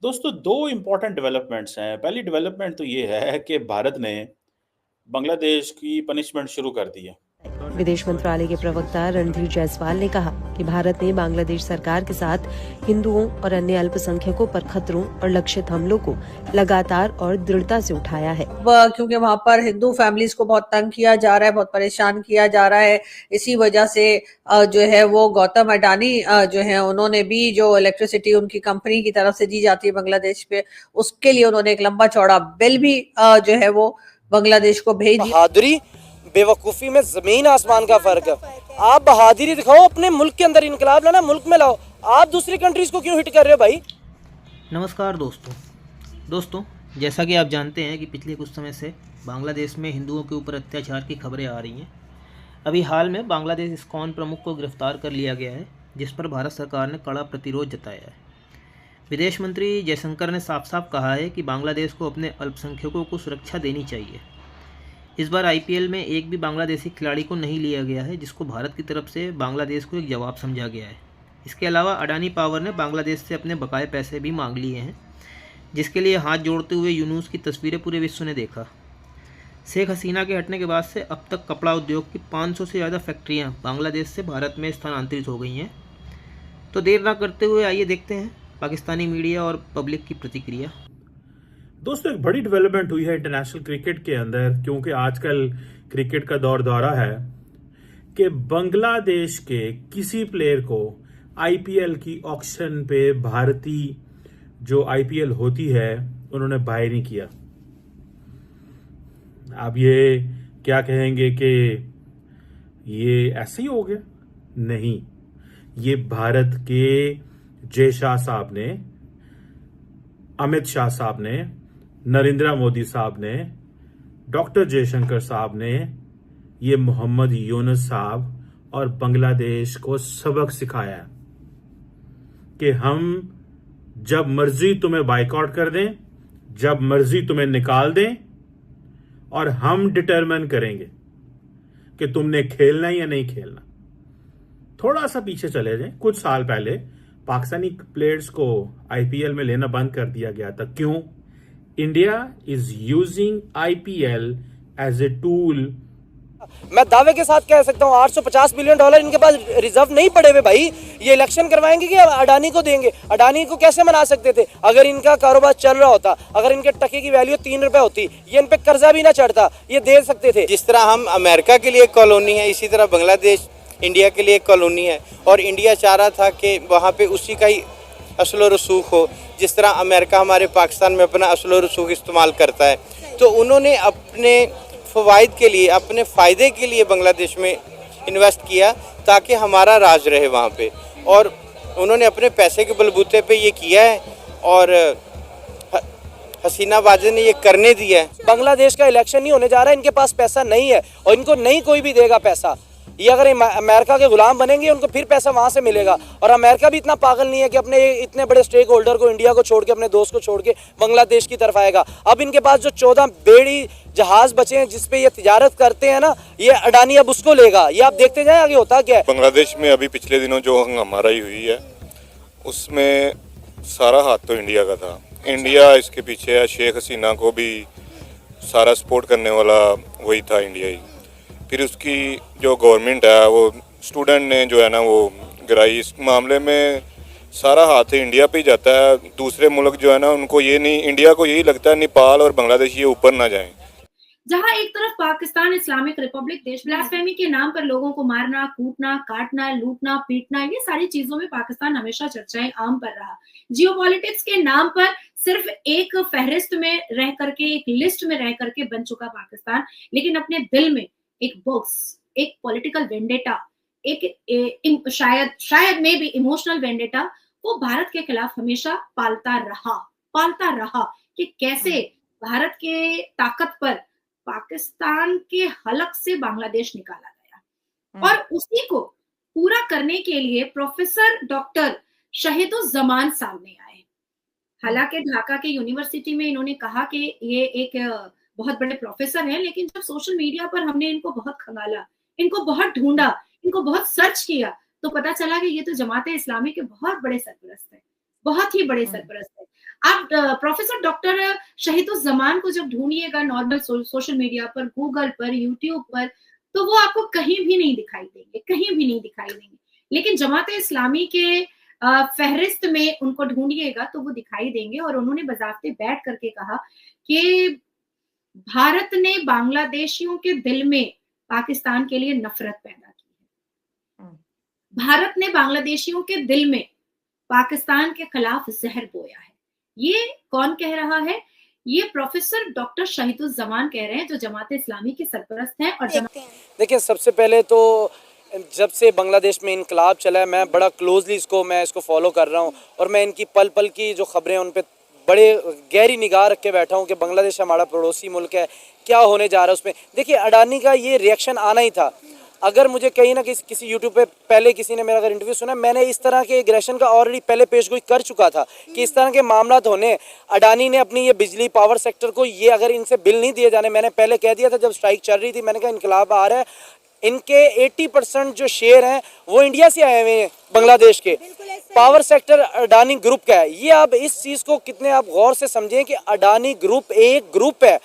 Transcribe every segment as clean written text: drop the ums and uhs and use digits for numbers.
दोस्तों, 2 important developments हैं। पहली डेवलपमेंट तो ये है कि भारत ने बांग्लादेश की पनिशमेंट शुरू कर दी है। विदेश मंत्रालय के प्रवक्ता रणधीर जायसवाल ने कहा कि भारत ने बांग्लादेश सरकार के साथ हिंदुओं और अन्य अल्पसंख्यकों पर खतरों और लक्षित हमलों को लगातार और दृढ़ता से उठाया है। क्योंकि वहां पर हिंदू फैमिलीज को बहुत तंग किया जा रहा है, बहुत परेशान किया जा रहा है। इसी वजह से जो है वो गौतम अडानी जो है उन्होंने भी जो इलेक्ट्रिसिटी उनकी कंपनी की तरफ से दी जाती है बांग्लादेश पे, उसके लिए उन्होंने एक लंबा चौड़ा बिल भी जो है वो बांग्लादेश को भेज दिया। बहादुरी बेवकूफी में जमीन आसमान का फर्क है। आप बहादुरी दिखाओ, अपने मुल्क के अंदर इनकलाब लाना, मुल्क में लाओ। आप दूसरी कंट्रीज को क्यों हिट कर रहे हो भाई? नमस्कार दोस्तों, जैसा कि आप जानते हैं कि पिछले कुछ समय से बांग्लादेश में हिंदुओं के ऊपर अत्याचार की खबरें आ रही हैं। अभी हाल में बांग्लादेश इस्कॉन प्रमुख को गिरफ्तार कर लिया गया है, जिस पर भारत सरकार ने कड़ा प्रतिरोध जताया है। विदेश मंत्री जयशंकर ने साफ साफ कहा है कि बांग्लादेश को अपने अल्पसंख्यकों को सुरक्षा देनी चाहिए। इस बार IPL में एक भी बांग्लादेशी खिलाड़ी को नहीं लिया गया है, जिसको भारत की तरफ से बांग्लादेश को एक जवाब समझा गया है। इसके अलावा अडानी पावर ने बांग्लादेश से अपने बकाए पैसे भी मांग लिए हैं, जिसके लिए हाथ जोड़ते हुए यूनुस की तस्वीरें पूरे विश्व ने देखा। शेख हसीना के हटने के बाद से अब तक कपड़ा उद्योग की 500 से ज़्यादा फैक्ट्रियाँ बांग्लादेश से भारत में स्थानांतरित हो गई हैं। तो देर ना करते हुए आइए देखते हैं पाकिस्तानी मीडिया और पब्लिक की प्रतिक्रिया। दोस्तों, एक बड़ी डेवलपमेंट हुई है इंटरनेशनल क्रिकेट के अंदर, क्योंकि आजकल क्रिकेट का दौर दौरा है कि बांग्लादेश के किसी प्लेयर को IPL की ऑक्शन पे भारतीय जो IPL होती है उन्होंने बाय नहीं किया। आप ये क्या कहेंगे कि ये ऐसे ही हो गया? नहीं, ये भारत के जय शाह साहब ने, अमित शाह साहब ने, नरेंद्र मोदी साहब ने, डॉक्टर जयशंकर साहब ने, ये मोहम्मद यूनुस साहब और बांग्लादेश को सबक सिखाया कि हम जब मर्जी तुम्हें बाइकआउट कर दें, जब मर्जी तुम्हें निकाल दें, और हम डिटरमिन करेंगे कि तुमने खेलना या नहीं खेलना। थोड़ा सा पीछे चले जाएं, कुछ साल पहले पाकिस्तानी प्लेयर्स को IPL में लेना बंद कर दिया गया था। क्यों? India is using IPL as a tool. मैं दावे के साथ कह सकता हूँ $850 बिलियन इनके पास रिजर्व नहीं पड़े हुए भाई। ये इलेक्शन करवाएंगे कि अडानी को देंगे? अडानी को कैसे मना सकते थे? अगर इनका कारोबार चल रहा होता, अगर इनके टके की वैल्यू 3 रुपए होती, ये इन पे कर्जा भी ना चढ़ता, ये दे सकते थे। जिस तरह हम अमेरिका के लिए कॉलोनी है, इसी तरह बांग्लादेश इंडिया के लिए कॉलोनी है, और इंडिया चाह रहा था कि वहाँ पे उसी का ही असल रसूख हो, जिस तरह अमेरिका हमारे पाकिस्तान में अपना असल रसूख इस्तेमाल करता है। तो उन्होंने अपने फ़वाइद के लिए, अपने फ़ायदे के लिए बांग्लादेश में इन्वेस्ट किया ताकि हमारा राज रहे वहाँ पे, और उन्होंने अपने पैसे के बलबूते पे ये किया है, और हसीना वाजे ने ये करने दिया है। बांग्लादेश का इलेक्शन नहीं होने जा रहा है, इनके पास पैसा नहीं है और इनको नहीं कोई भी देगा पैसा। ये अगर अमेरिका के गुलाम बनेंगे, उनको फिर पैसा वहां से मिलेगा। और अमेरिका भी इतना पागल नहीं है कि अपने इतने बड़े स्टेक होल्डर को, इंडिया को छोड़ के, अपने दोस्त को छोड़ के बांग्लादेश की तरफ आएगा। अब इनके पास जो 14 बेड़ी जहाज बचे हैं जिसपे ये तिजारत करते हैं ना, ये अडानी अब उसको लेगा। ये आप देखते जाए आगे होता क्या है। बांग्लादेश में अभी पिछले दिनों जो हंगामाराई हुई है, उसमें सारा हाथ तो इंडिया का था। इंडिया इसके पीछे है। शेख हसीना को भी सारा सपोर्ट करने वाला वही था, इंडिया ही। फिर उसकी जो गवर्नमेंट है, वो स्टूडेंट ने जो है ना वो गिराई। इस मामले में सारा हाथ इंडिया पे ही जाता है। दूसरे मुल्क जो है ना, उनको ये नहीं, इंडिया को यही लगता है नेपाल और बांग्लादेश ये ऊपर ना जाएं। जहां एक तरफ पाकिस्तान इस्लामिक रिपब्लिक देश ब्लास्फेमी के नाम पर लोगों को मारना, कूटना, काटना, लूटना, पीटना, ये सारी चीजों में पाकिस्तान हमेशा चर्चाएं आम पर रहा। जियोपॉलिटिक्स के नाम पर सिर्फ एक फहरिस्त में रह करके, एक लिस्ट में रह करके बन चुका पाकिस्तान, लेकिन अपने दिल में एक बॉक्स, एक पॉलिटिकल वेंडेटा, एक शायद में भी इमोशनल वेंडेटा वो भारत के खिलाफ हमेशा पालता रहा कि कैसे भारत के ताकत पर पाकिस्तान के हलक से बांग्लादेश निकाला गया। और उसी को पूरा करने के लिए प्रोफेसर डॉक्टर शहीदुज़्ज़मान सामने आए। हालांकि ढाका के यूनिवर्सिटी में इन्होंने कहा कि ये एक बहुत बड़े प्रोफेसर हैं, लेकिन जब सोशल मीडिया पर हमने इनको बहुत खंगाला, इनको बहुत ढूंढा, इनको बहुत सर्च किया, तो पता चला कि ये तो जमात-ए-इस्लामी के बहुत बड़े सरपरस्त हैं, बहुत ही बड़े सरपरस्त हैं। आप प्रोफेसर डॉक्टर शहीदुज़्ज़मान को जब ढूंढिएगा नॉर्मल सोशल मीडिया पर, गूगल पर, यूट्यूब पर, तो वो आपको कहीं भी नहीं दिखाई देंगे, कहीं भी नहीं दिखाई देंगे। लेकिन जमाते इस्लामी के फहरिस्त में उनको ढूंढिएगा तो वो दिखाई देंगे। और उन्होंने बजाते बैठ करके कहा कि भारत ने बांग्लादेशियों के दिल में पाकिस्तान के लिए नफरत पैदा की है। भारत ने बांग्लादेशियों के दिल में पाकिस्तान के खिलाफ जहर बोया है। ये कौन कह रहा है? ये प्रोफेसर डॉक्टर शहीदुज़्ज़मान कह रहे हैं, जो जमात इस्लामी के सरपरस्त हैं। और देखिए, सबसे पहले तो जब से बांग्लादेश में इनकलाब चला है, मैं बड़ा क्लोजली इसको फॉलो कर रहा हूँ और मैं इनकी पल पल की जो खबरें उन पे बड़े गहरी निगाह रख के बैठा हूँ कि बांग्लादेश हमारा पड़ोसी मुल्क है, क्या होने जा रहा है उसमें। देखिए, अडानी का ये रिएक्शन आना ही था। अगर मुझे कहीं ना किसी यूट्यूब पे पहले किसी ने मेरा अगर इंटरव्यू सुना, मैंने इस तरह के एग्रेशन का ऑलरेडी पहले पेश गोई कर चुका था कि इस तरह के मामला होने। अडानी ने अपनी ये बिजली पावर सेक्टर को, ये अगर इनसे बिल नहीं दिए जाने, मैंने पहले कह दिया था जब स्ट्राइक चल रही थी, मैंने कहा इनकलाब आ रहा है, इनके 80% जो शेयर हैं वो इंडिया से आए हुए हैं, बांग्लादेश के। पावर सेक्टर अडानी ग्रुप का है। ये आप इस चीज़ को कितने आप गौर से समझें कि अडानी ग्रुप एक ग्रुप है,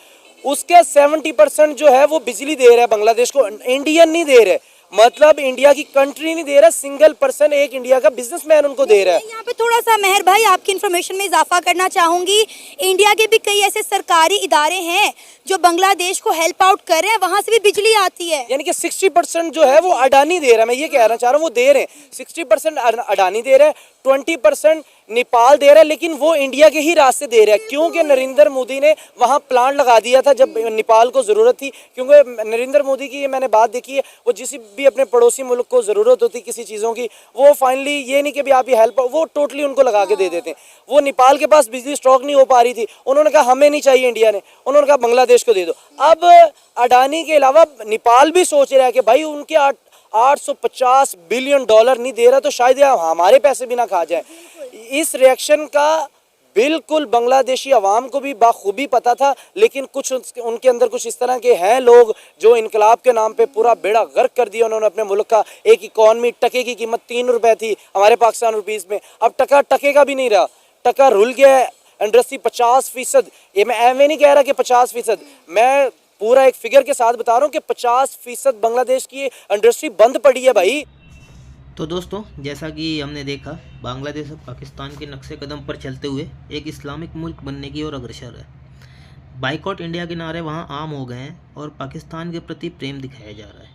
उसके 70% जो है वो बिजली दे रहा है बांग्लादेश को, इंडियन नहीं दे रहे। मतलब इंडिया की कंट्री नहीं दे रहा, सिंगल पर्सन एक इंडिया का बिजनेसमैन उनको दे रहा है। यहाँ पे थोड़ा सा मेहर भाई आपकी इन्फॉर्मेशन में इजाफा करना चाहूंगी। इंडिया के भी कई ऐसे सरकारी इदारे हैं जो बांग्लादेश को हेल्प आउट कर रहे हैं, वहाँ से भी बिजली आती है। यानी कि 60% जो है वो अडानी दे रहा है। मैं ये कहना चाह रहा हूँ, वो दे रहे हैं 60% अडानी दे रहा है, 20% नेपाल दे रहा है, लेकिन वो इंडिया के ही रास्ते दे रहा है। क्योंकि नरेंद्र मोदी ने वहाँ प्लांट लगा दिया था जब नेपाल को ज़रूरत थी। क्योंकि नरेंद्र मोदी की मैंने बात देखी है, वो जिस भी अपने पड़ोसी मुल्क को ज़रूरत होती किसी चीज़ों की, वो फाइनली ये नहीं कि भी आप ये हेल्प, वो टोटली उनको लगा के दे देते हैं। वो नेपाल के पास बिजली स्टॉक नहीं हो पा रही थी, उन्होंने कहा हमें नहीं चाहिए इंडिया ने, उन्होंने कहा बांग्लादेश को दे दो। अब अडानी के अलावा नेपाल भी सोच रहा है कि भाई उनके 850 बिलियन डॉलर नहीं दे रहा तो शायद हमारे पैसे भी ना खा जाए। इस रिएक्शन का बिल्कुल बांग्लादेशी अवाम को भी बाखूबी पता था, लेकिन कुछ उनके अंदर कुछ इस तरह के हैं लोग जो इनकलाब के नाम पे पूरा बेड़ा गर्क कर दिया उन्होंने अपने मुल्क का। एक इकॉनमी, टके की कीमत 3 रुपए थी हमारे पाकिस्तान रुपीज़ में, अब टका टके का भी नहीं रहा, टका रुल गया है। इंडस्ट्री 50%, ये मैं एवं नहीं कह रहा कि 50%, मैं पूरा एक फिगर के साथ बता रहा हूँ कि 50% बांग्लादेश की इंडस्ट्री बंद पड़ी है भाई। तो दोस्तों, जैसा कि हमने देखा, बांग्लादेश अब पाकिस्तान के नक्शे कदम पर चलते हुए एक इस्लामिक मुल्क बनने की ओर अग्रसर है। बाइकॉट इंडिया के नारे वहाँ आम हो गए हैं और पाकिस्तान के प्रति प्रेम दिखाया जा रहा है।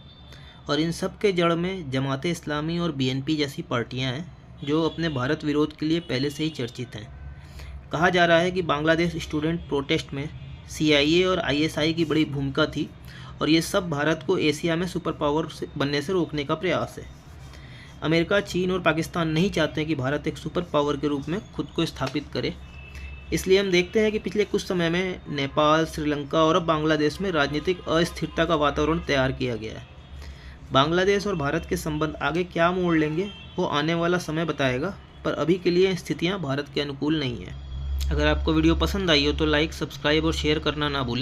और इन सब के जड़ में जमात इस्लामी और BNP जैसी पार्टियाँ हैं जो अपने भारत विरोध के लिए पहले से ही चर्चित हैं। कहा जा रहा है कि बांग्लादेश स्टूडेंट प्रोटेस्ट में CIA और ISI की बड़ी भूमिका थी और ये सब भारत को एशिया में सुपर पावर बनने से रोकने का प्रयास है। अमेरिका, चीन और पाकिस्तान नहीं चाहते कि भारत एक सुपर पावर के रूप में खुद को स्थापित करे। इसलिए हम देखते हैं कि पिछले कुछ समय में नेपाल, श्रीलंका और अब बांग्लादेश में राजनीतिक अस्थिरता का वातावरण तैयार किया गया है। बांग्लादेश और भारत के संबंध आगे क्या मोड़ लेंगे वो आने वाला समय बताएगा, पर अभी के लिए स्थितियाँ भारत के अनुकूल नहीं हैं। अगर आपको वीडियो पसंद आई हो तो लाइक, सब्सक्राइब और शेयर करना ना भूलें